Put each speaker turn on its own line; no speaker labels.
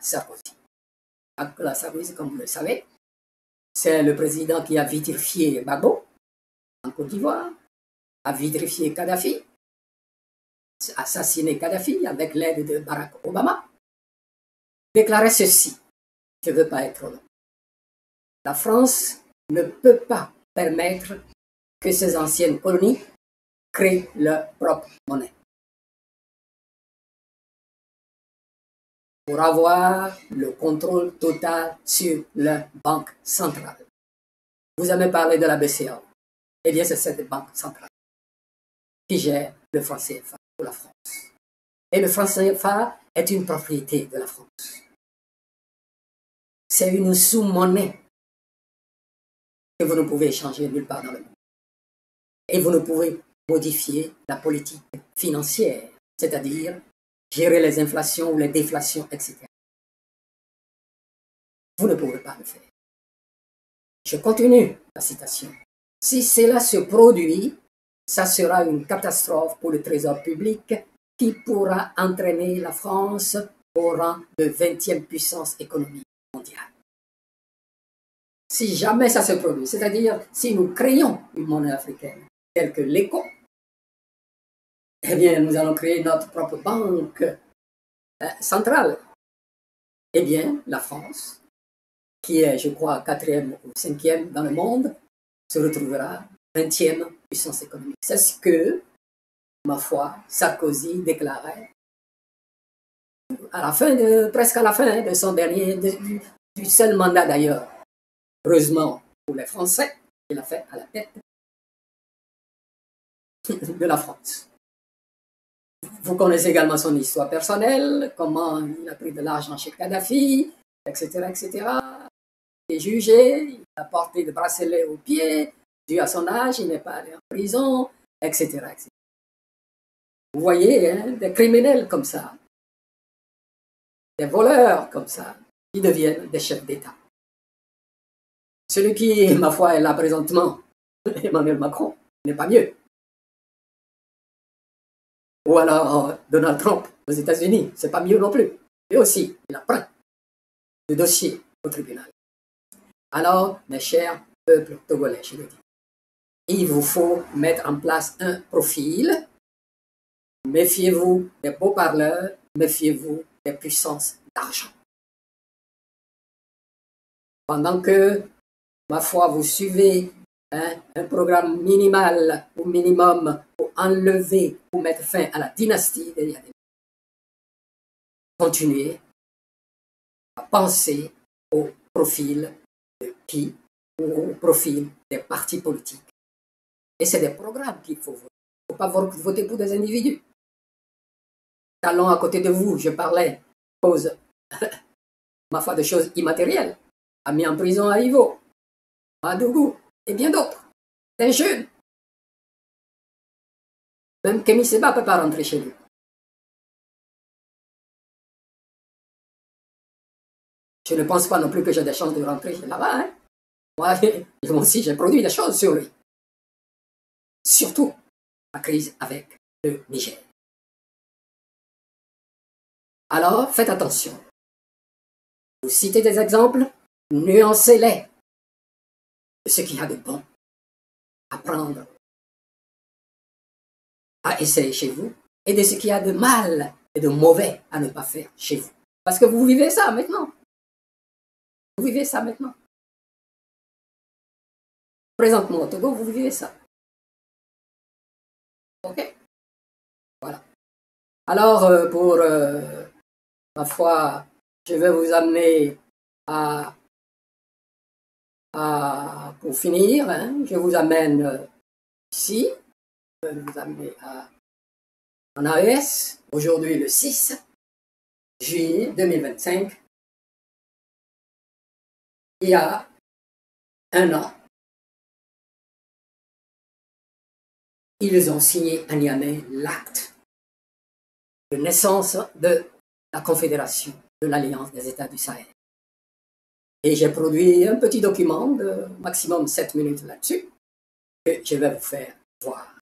Sarkozy. Nicolas Sarkozy, comme vous le savez, c'est le président qui a vitrifié Gbagbo en Côte d'Ivoire, a vitrifié Kadhafi, assassiné Kadhafi avec l'aide de Barack Obama, déclarait ceci, je ne veux pas être long. La France ne peut pas permettre que ses anciennes colonies créent leur propre monnaie. Pour avoir le contrôle total sur leur banque centrale. Vous avez parlé de la BCEAO. Eh bien, c'est cette banque centrale qui gère le franc CFA pour la France. Et le franc CFA est une propriété de la France. C'est une sous-monnaie que vous ne pouvez échanger nulle part dans le monde. Et vous ne pouvez modifier la politique financière, c'est-à-dire gérer les inflations ou les déflations, etc. Vous ne pouvez pas le faire. Je continue la citation. Si cela se produit, ça sera une catastrophe pour le trésor public qui pourra entraîner la France au rang de 20e puissance économique mondiale. Si jamais ça se produit, c'est-à-dire si nous créons une monnaie africaine telle que l'ECO, eh bien, nous allons créer notre propre banque centrale. Eh bien, la France, qui est, je crois, 4e ou 5e dans le monde, se retrouvera 20e puissance économique. C'est ce que, ma foi, Sarkozy déclarait à la fin presque à la fin de son dernier, du seul mandat d'ailleurs. Heureusement pour les Français, il a fait à la tête de la France. Vous connaissez également son histoire personnelle, comment il a pris de l'argent chez Kadhafi, etc., etc. Il est jugé, il a porté des bracelets aux pieds, dû à son âge, il n'est pas allé en prison, etc., etc. Vous voyez, hein, des criminels comme ça, des voleurs comme ça, qui deviennent des chefs d'État. Celui qui, ma foi, est là présentement, Emmanuel Macron, n'est pas mieux. Ou alors Donald Trump aux États-Unis, c'est pas mieux non plus. Lui aussi, il a plein de dossiers au tribunal. Alors, mes chers peuples togolais, je le dis, il vous faut mettre en place un profil. Méfiez-vous des beaux parleurs, méfiez-vous des puissances d'argent. Pendant que, ma foi, vous suivez un programme minimal ou minimum pour enlever, pour mettre fin à la dynastie des Yadé. Continuez à penser au profil de qui ou au profil des partis politiques. Et c'est des programmes qu'il faut voter. Il ne faut pas voter pour des individus. Talons à côté de vous, je parlais, pose, ma foi, de choses immatérielles. A mis en prison à Ivo, à Dougou, et bien d'autres. Des jeunes. Même Kémy Séba ne peut pas rentrer chez lui. Je ne pense pas non plus que j'ai des chances de rentrer là-bas. Hein. Moi aussi, j'ai produit des choses sur lui. Surtout la crise avec le Niger. Alors, faites attention. Vous citez des exemples, nuancez-les de ce qu'il y a de bon à prendre, à essayer chez vous, et de ce qu'il y a de mal et de mauvais à ne pas faire chez vous. Parce que vous vivez ça maintenant. Vous vivez ça maintenant. Présentement au Togo, vous vivez ça. Ok? Voilà. Alors, pour ma foi, je vais vous amener pour finir, hein, je vous amène ici, je vais vous amener en AES, aujourd'hui le 6 juillet 2025, il y a un an, ils ont signé à Niamey l'acte de naissance de la Confédération de l'Alliance des États du Sahel. Et j'ai produit un petit document de maximum 7 minutes là-dessus que je vais vous faire voir.